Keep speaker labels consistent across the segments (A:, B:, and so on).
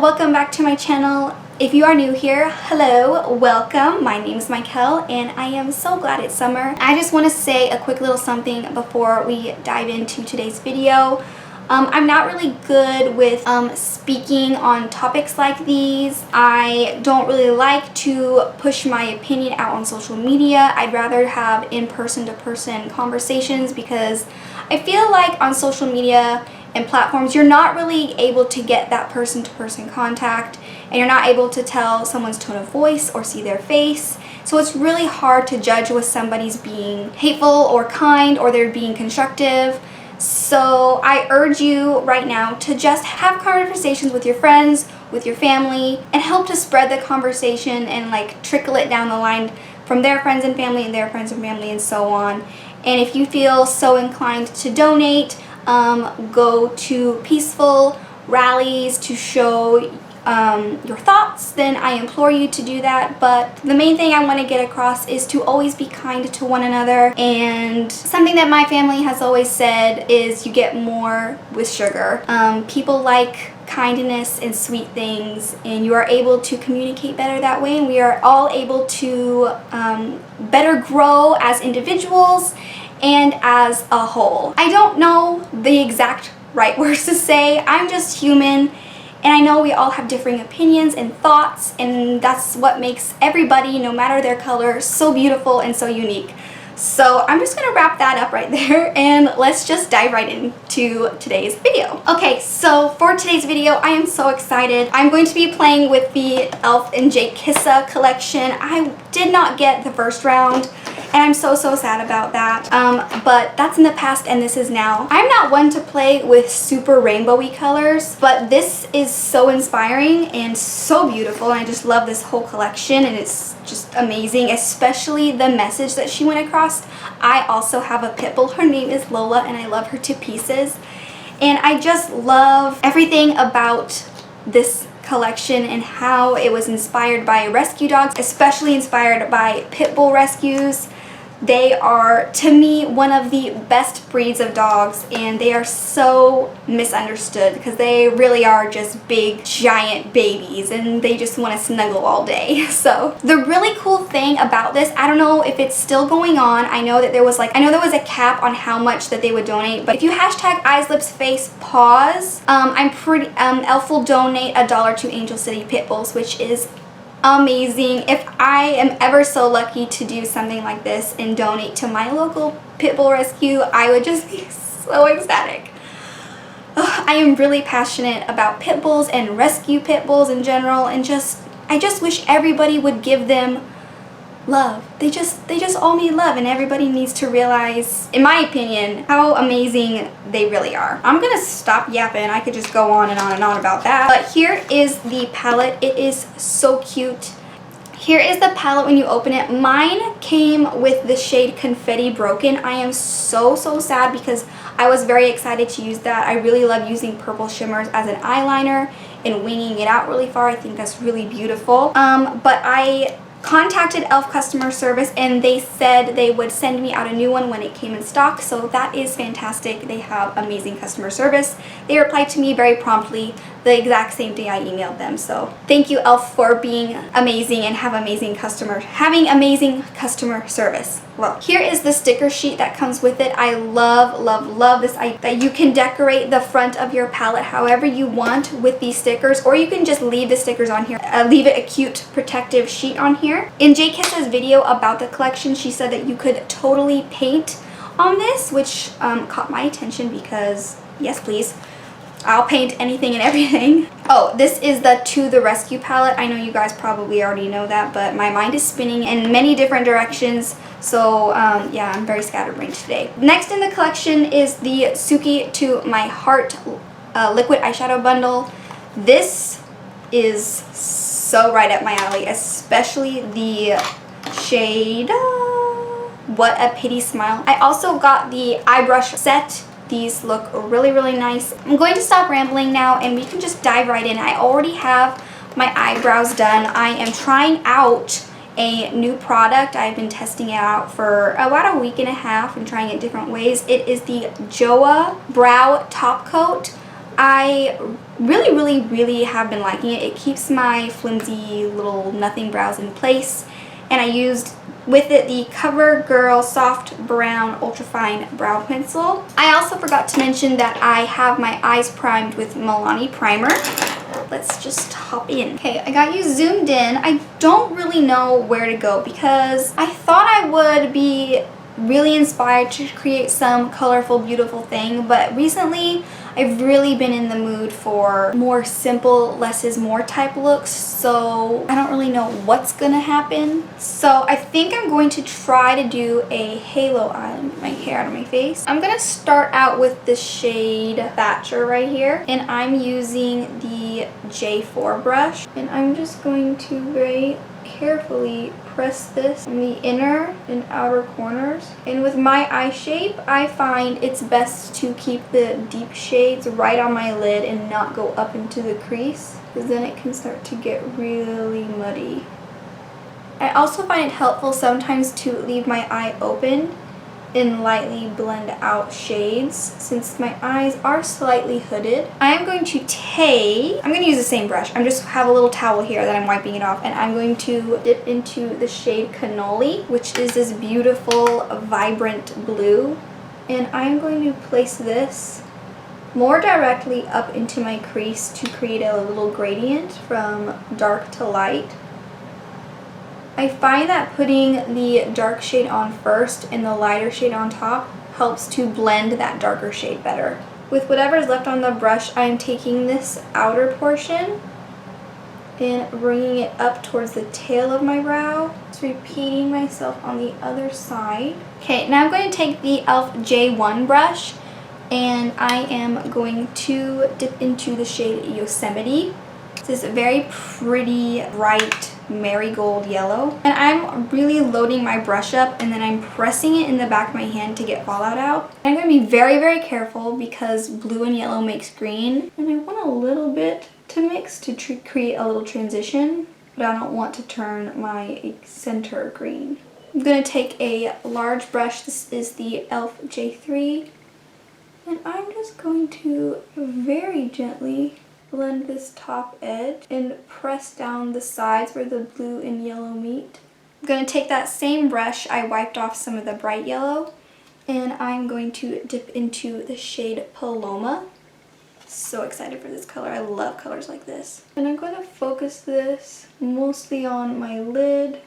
A: welcome back to my channel. If you are new here, hello, welcome. My name is Michael and I am so glad it's summer. I just want to say a quick little something before we dive into today's video. I'm not really good with speaking on topics like these. I don't really like to push my opinion out on social media. I'd rather have in-person to person conversations because I feel like on social media and platforms you're not really able to get that person to person contact, and you're not able to tell someone's tone of voice or see their face. So it's really hard to judge if somebody's being hateful or kind or they're being constructive. So I urge you right now to just have conversations with your friends, with your family, and help to spread the conversation and like trickle it down the line from their friends and family and their friends and family and so on. And if you feel so inclined to donate, go to peaceful rallies to show your thoughts, then I implore you to do that. But the main thing I want to get across is to always be kind to one another. And something that my family has always said is you get more with sugar. People like kindness and sweet things, and you are able to communicate better that way, and we are all able to better grow as individuals and as a whole. I don't know the exact right words to say. I'm just human, and I know we all have differing opinions and thoughts, and that's what makes everybody, no matter their color, so beautiful and so unique. So I'm just gonna wrap that up right there, and let's just dive right into today's video. Okay, so for today's video, I am so excited. I'm going to be playing with the e.l.f. and JKissa collection. I did not get the first round, and I'm so sad about that. But that's in the past and this is now. I'm not one to play with super rainbowy colors, but this is so inspiring and so beautiful, and I just love this whole collection, and it's just amazing, especially the message that she went across. I also have a pit bull. Her name is Lola, and I love her to pieces. And I just love everything about this collection and how it was inspired by rescue dogs, especially inspired by pit bull rescues. They are, to me, one of the best breeds of dogs, and they are so misunderstood because they really are just big, giant babies, and they just want to snuggle all day. So the really cool thing about this, I don't know if it's still going on. I know that there was a cap on how much that they would donate, but if you hashtag eyes, lips, face, paws, e.l.f. will donate $1 to Angel City Pit Bulls, which is amazing. If I am ever so lucky to do something like this and donate to my local pit bull rescue, I would just be so ecstatic. I am really passionate about pit bulls and rescue pit bulls in general, and I just wish everybody would give them love. They just all need love, and everybody needs to realize, in my opinion, how amazing they really are. I'm gonna stop yapping. I could just go on and on and on about that. But here is the palette. It is so cute. Here is the palette when you open it. Mine came with the shade Confetti Broken. I am so sad because I was very excited to use that. I really love using purple shimmers as an eyeliner and winging it out really far. I think that's really beautiful. But I contacted e.l.f. customer service, and they said they would send me out a new one when it came in stock, so that is fantastic. They have amazing customer service. They replied to me very promptly the exact same day I emailed them. So thank you, e.l.f. for being amazing and having amazing customer service. Well, here is the sticker sheet that comes with it. I love this idea that you can decorate the front of your palette however you want with these stickers, or you can just leave the stickers on here, leave it a cute protective sheet on here. In JKissa's video about the collection, she said that you could totally paint on this, which caught my attention because yes please, I'll paint anything and everything. Oh, this is the To the Rescue palette. I know you guys probably already know that, but my mind is spinning in many different directions. So yeah, I'm very scatterbrained today. Next in the collection is the Sookie To My Heart liquid eyeshadow bundle. This is so right up my alley, especially the shade What a Pity Smile. I also got the eye brush set. These look really nice. I'm going to stop rambling now, and we can just dive right in. I already have my eyebrows done. I am trying out a new product. I've been testing it out for about a week and a half and trying it different ways. It is the Joah Brow Top Coat I really have been liking it. It keeps my flimsy little nothing brows in place. And I used with it the CoverGirl Soft Brown Ultrafine Brow Pencil. I also forgot to mention that I have my eyes primed with Milani Primer. Let's just hop in. Okay, I got you zoomed in. I don't really know where to go because I thought I would be really inspired to create some colorful, beautiful thing, but recently I've really been in the mood for more simple, less is more type looks, so I don't really know what's gonna happen. So I think I'm going to try to do a halo on my hair, on my face. I'm gonna start out with the shade Thatcher right here, and I'm using the J4 brush, and I'm just going to very carefully press this in the inner and outer corners. And with my eye shape, I find it's best to keep the deep shades right on my lid and not go up into the crease, because then it can start to get really muddy. I also find it helpful sometimes to leave my eye open and lightly blend out shades since my eyes are slightly hooded. I'm going to use the same brush. I just have a little towel here that I'm wiping it off, and I'm going to dip into the shade Cannoli, which is this beautiful vibrant blue, and I'm going to place this more directly up into my crease to create a little gradient from dark to light. I find that putting the dark shade on first and the lighter shade on top helps to blend that darker shade better. With whatever's left on the brush, I'm taking this outer portion and bringing it up towards the tail of my brow. Just repeating myself on the other side. Okay, now I'm going to take the e.l.f. J1 brush, and I am going to dip into the shade Yosemite. This very pretty, bright marigold yellow. And I'm really loading my brush up, and then I'm pressing it in the back of my hand to get fallout out. I'm going to be very careful because blue and yellow makes green. And I want a little bit to mix to create a little transition, but I don't want to turn my center green. I'm going to take a large brush. This is the e.l.f. J3. And I'm just going to very gently blend this top edge and press down the sides where the blue and yellow meet. I'm going to take that same brush, I wiped off some of the bright yellow, and I'm going to dip into the shade Paloma. So excited for this color. I love colors like this. And I'm going to focus this mostly on my lid,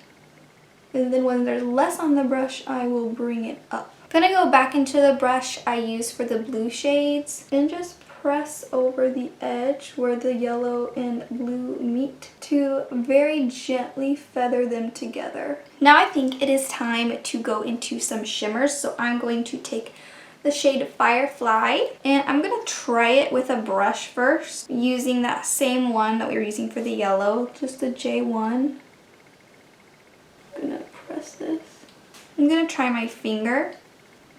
A: and then when there's less on the brush, I will bring it up. I'm going to go back into the brush I used for the blue shades and just press over the edge where the yellow and blue meet to very gently feather them together. Now I think it is time to go into some shimmers, so I'm going to take the shade Firefly, and I'm going to try it with a brush first, using that same one that we were using for the yellow, just the J1. I'm going to press this. I'm going to try my finger.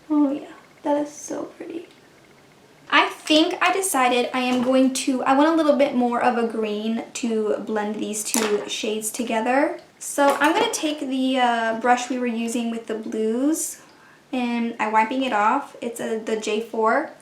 A: Oh yeah, that is so pretty. I think I decided I want a little bit more of a green to blend these two shades together. So I'm going to take the brush we were using with the blues, and I'm wiping it off. It's the J4.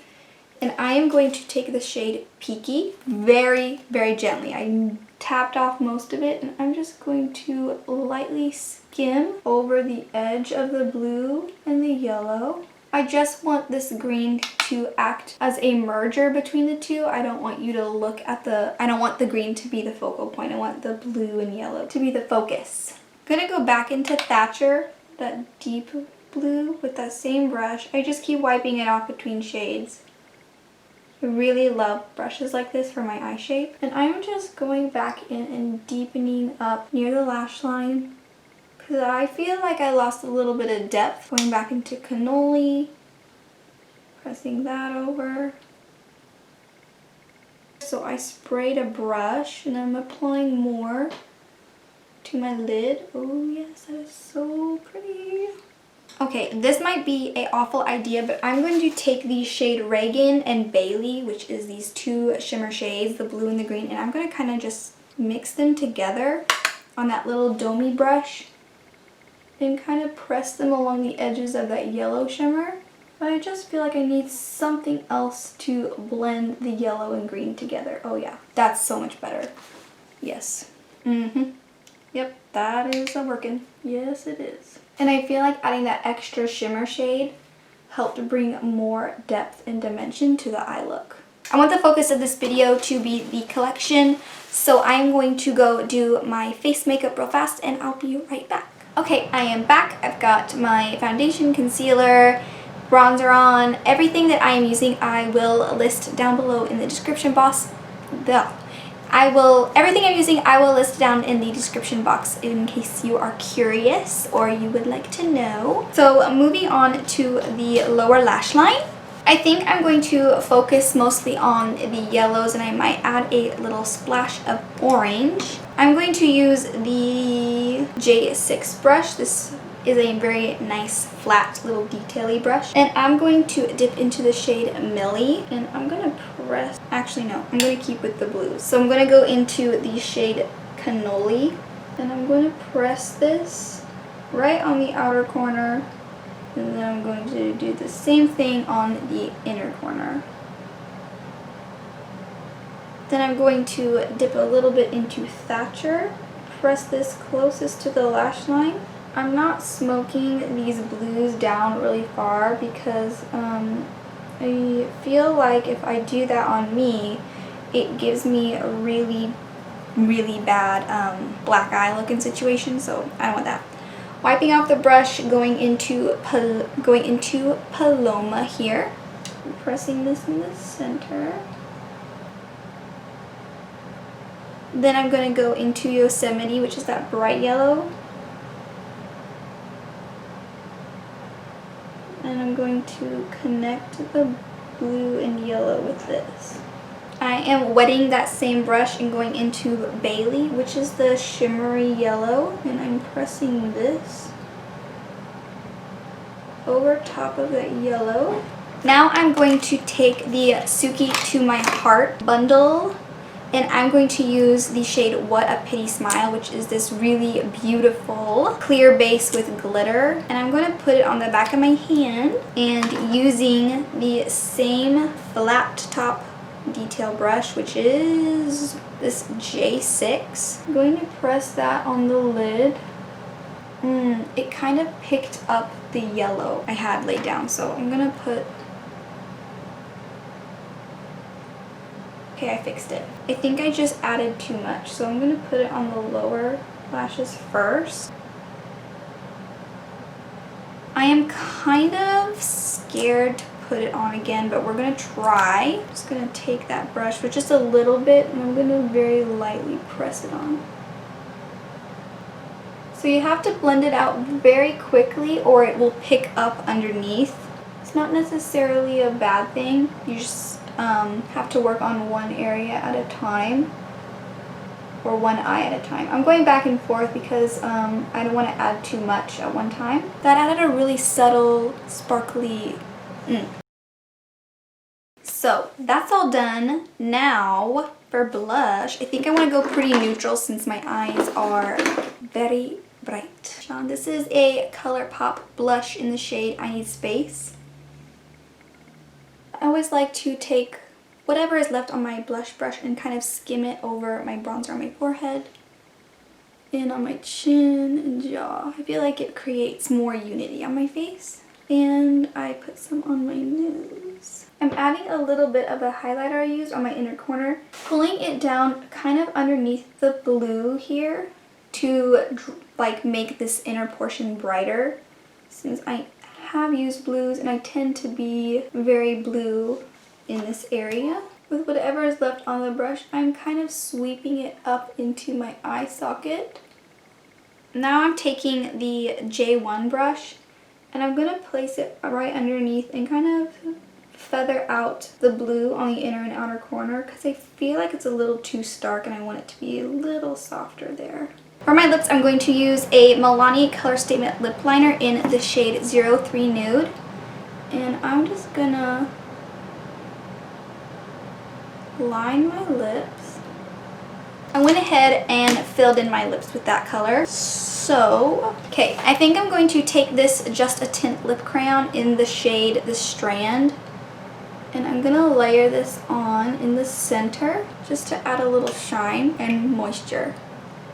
A: And I am going to take the shade Peaky very gently. I tapped off most of it, and I'm just going to lightly skim over the edge of the blue and the yellow. I just want this green to act as a merger between the two. I don't want you to look at I don't want the green to be the focal point. I want the blue and yellow to be the focus. I'm gonna go back into Thatcher, that deep blue, with that same brush. I just keep wiping it off between shades. I really love brushes like this for my eye shape. And I'm just going back in and deepening up near the lash line, because I feel like I lost a little bit of depth. Going back into Cannoli, pressing that over. So I sprayed a brush and I'm applying more to my lid. Oh yes, that is so pretty. Okay, this might be an awful idea, but I'm going to take the shade Reagan and Bailey, which is these two shimmer shades, the blue and the green, and I'm going to kind of just mix them together on that little domey brush and kind of press them along the edges of that yellow shimmer But I just feel like I need something else to blend the yellow and green together. Oh yeah, that's so much better. Yes. Yep, that is working. Yes, it is. And I feel like adding that extra shimmer shade helped bring more depth and dimension to the eye look. I want the focus of this video to be the collection, so I'm going to go do my face makeup real fast and I'll be right back. Okay, I am back. I've got my foundation, concealer, bronzer on. Everything that I am using I will list down below in the description box. Everything I'm using I will list down in the description box in case you are curious or you would like to know. So moving on to the lower lash line. I think I'm going to focus mostly on the yellows and I might add a little splash of orange. I'm going to use the J6 brush. This is a very nice flat little detail-y brush. And I'm going to dip into the shade Millie and I'm going to press, actually no, I'm going to keep with the blues. So I'm going to go into the shade Cannoli and I'm going to press this right on the outer corner. And then I'm going to do the same thing on the inner corner. Then I'm going to dip a little bit into Thatcher. Press this closest to the lash line. I'm not smoking these blues down really far because I feel like if I do that on me, it gives me a really bad black eye looking situation, so I don't want that. Wiping off the brush, going into Paloma here. I'm pressing this in the center. Then I'm going to go into Yosemite, which is that bright yellow. And I'm going to connect the blue and yellow with this. I am wetting that same brush and going into Bailey, which is the shimmery yellow, and I'm pressing this over top of that yellow. Now I'm going to take the Sookie To My Heart bundle and I'm going to use the shade What a Pity Smile, which is this really beautiful clear base with glitter. And I'm going to put it on the back of my hand and using the same flat top detail brush, which is this J6. I'm going to press that on the lid. It kind of picked up the yellow I had laid down, so I'm going to put... Okay, I fixed it. I think I just added too much, so I'm going to put it on the lower lashes first. I am kind of scared to put it on again, but we're going to try. I'm just going to take that brush with just a little bit and I'm going to very lightly press it on. So you have to blend it out very quickly or it will pick up underneath. It's not necessarily a bad thing. You just have to work on one area at a time or one eye at a time. I'm going back and forth because I don't want to add too much at one time. That added a really subtle, sparkly So that's all done. Now for blush, I think I want to go pretty neutral since my eyes are very bright. This is a Colourpop blush in the shade I Need Space. I always like to take whatever is left on my blush brush and kind of skim it over my bronzer on my forehead and on my chin and jaw. I feel like it creates more unity on my face. And I put some on my nose. I'm adding a little bit of the highlighter I used on my inner corner, pulling it down kind of underneath the blue here to like make this inner portion brighter, since I have used blues and I tend to be very blue in this area. With whatever is left on the brush, I'm kind of sweeping it up into my eye socket. Now I'm taking the J1 brush and I'm going to place it right underneath and kind of feather out the blue on the inner and outer corner because I feel like it's a little too stark and I want it to be a little softer there. For my lips, I'm going to use a Milani Color Statement Lip Liner in the shade 03 Nude. And I'm just gonna line my lips. I went ahead and filled in my lips with that color. So So, okay, I think I'm going to take this Just a Tint lip crayon in the shade The Strand, and I'm gonna layer this on in the center just to add a little shine and moisture.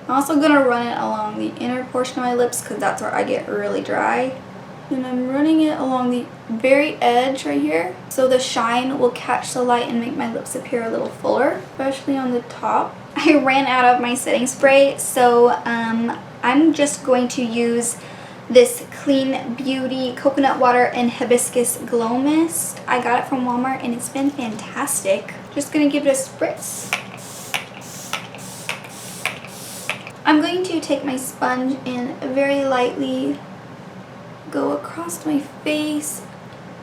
A: I'm also gonna run it along the inner portion of my lips because that's where I get really dry. And I'm running it along the very edge right here, so the shine will catch the light and make my lips appear a little fuller, especially on the top. I ran out of my setting spray, so I'm just going to use this Clean Beauty Coconut Water and Hibiscus Glow Mist. I got it from Walmart and it's been fantastic. Just gonna give it a spritz. I'm going to take my sponge and very lightly go across my face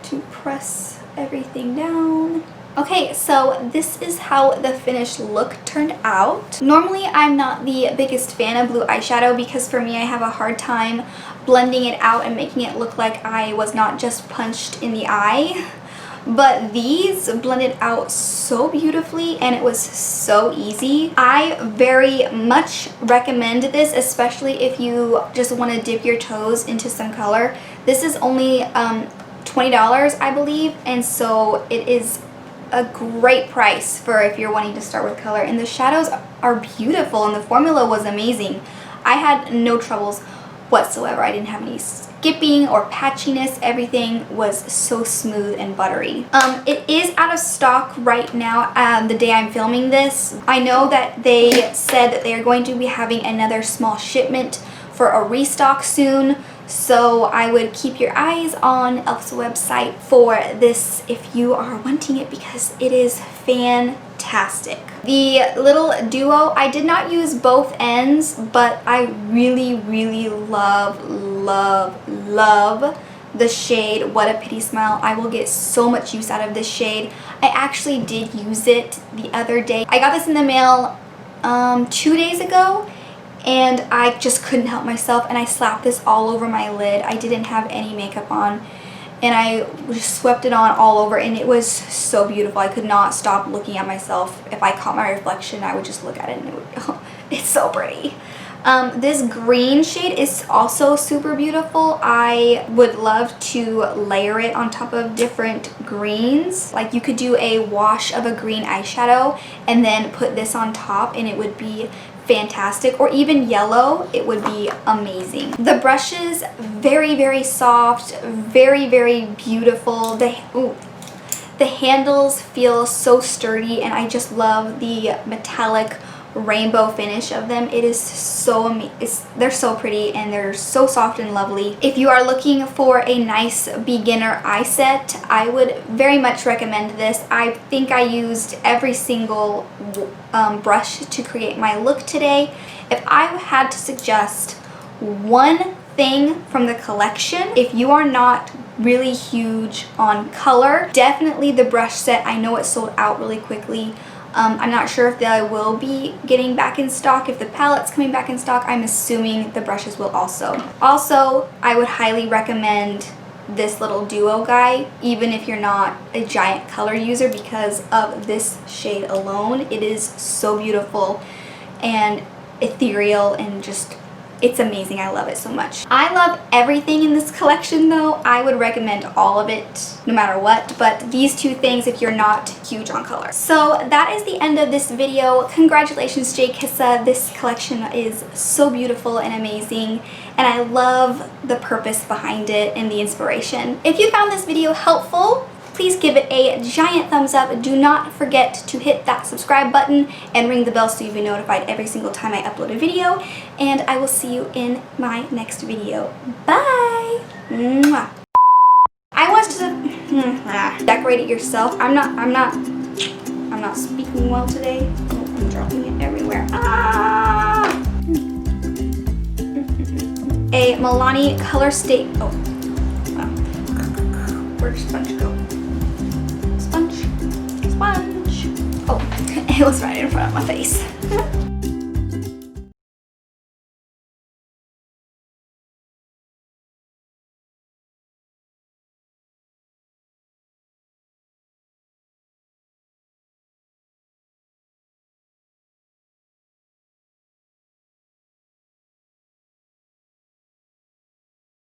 A: to press everything down. Okay, so this is how the finished look turned out. Normally, I'm not the biggest fan of blue eyeshadow because for me, I have a hard time blending it out and making it look like I was not just punched in the eye. But these blended out so beautifully and it was so easy. I very much recommend this, especially if you just want to dip your toes into some color. This is only $20, I believe, and so it is a great price for if you're wanting to start with color. And the shadows are beautiful and the formula was amazing. I had no troubles whatsoever. I didn't have any skipping or patchiness. Everything was so smooth and buttery. It is out of stock right now, the day I'm filming this. I know that they said that they are going to be having another small shipment for a restock soon, so I would keep your eyes on e.l.f.'s website for this if you are wanting it because it is fantastic. The little duo, I did not use both ends, but I really, really love the shade What a Pity Smile. I will get so much use out of this shade. I actually did use it the other day. I got this in the mail 2 days ago and I just couldn't help myself and I slapped this all over my lid. I didn't have any makeup on and I just swept it on all over and it was so beautiful. I could not stop looking at myself. If I caught my reflection, I would just look at it and it would, oh, it's so pretty. This green shade is also super beautiful. I would love to layer it on top of different greens. Like you could do a wash of a green eyeshadow and then put this on top and it would be fantastic, or even yellow, it would be amazing. The brushes, very, very soft, very, very beautiful. The handles feel so sturdy and I just love the metallic rainbow finish of them. It is so amazing. They're so pretty and they're so soft and lovely. If you are looking for a nice beginner eye set, I would very much recommend this. I think I used every single brush to create my look today. If I had to suggest one thing from the collection, if you are not really huge on color, definitely the brush set. I know it sold out really quickly. I'm not sure if they will be getting back in stock. If the palette's coming back in stock, I'm assuming the brushes will also. Also, I would highly recommend this little duo guy, even if you're not a giant color user, because of this shade alone. It is so beautiful and ethereal and just, it's amazing. I love it so much. I love everything in this collection though. I would recommend all of it no matter what, but these two things if you're not huge on color. So that is the end of this video. Congratulations, JKissa. This collection is so beautiful and amazing, and I love the purpose behind it and the inspiration. If you found this video helpful, please give it a giant thumbs up. Do not forget to hit that subscribe button and ring the bell so you'll be notified every single time I upload a video. And I will see you in my next video. Bye! Mwah. I want to decorate it yourself. I'm not speaking well today. Oh, I'm dropping it everywhere. Ah! A Milani Color State. Oh, wow. Where'd sponge go? Sponge. Oh, it was right in front of my face.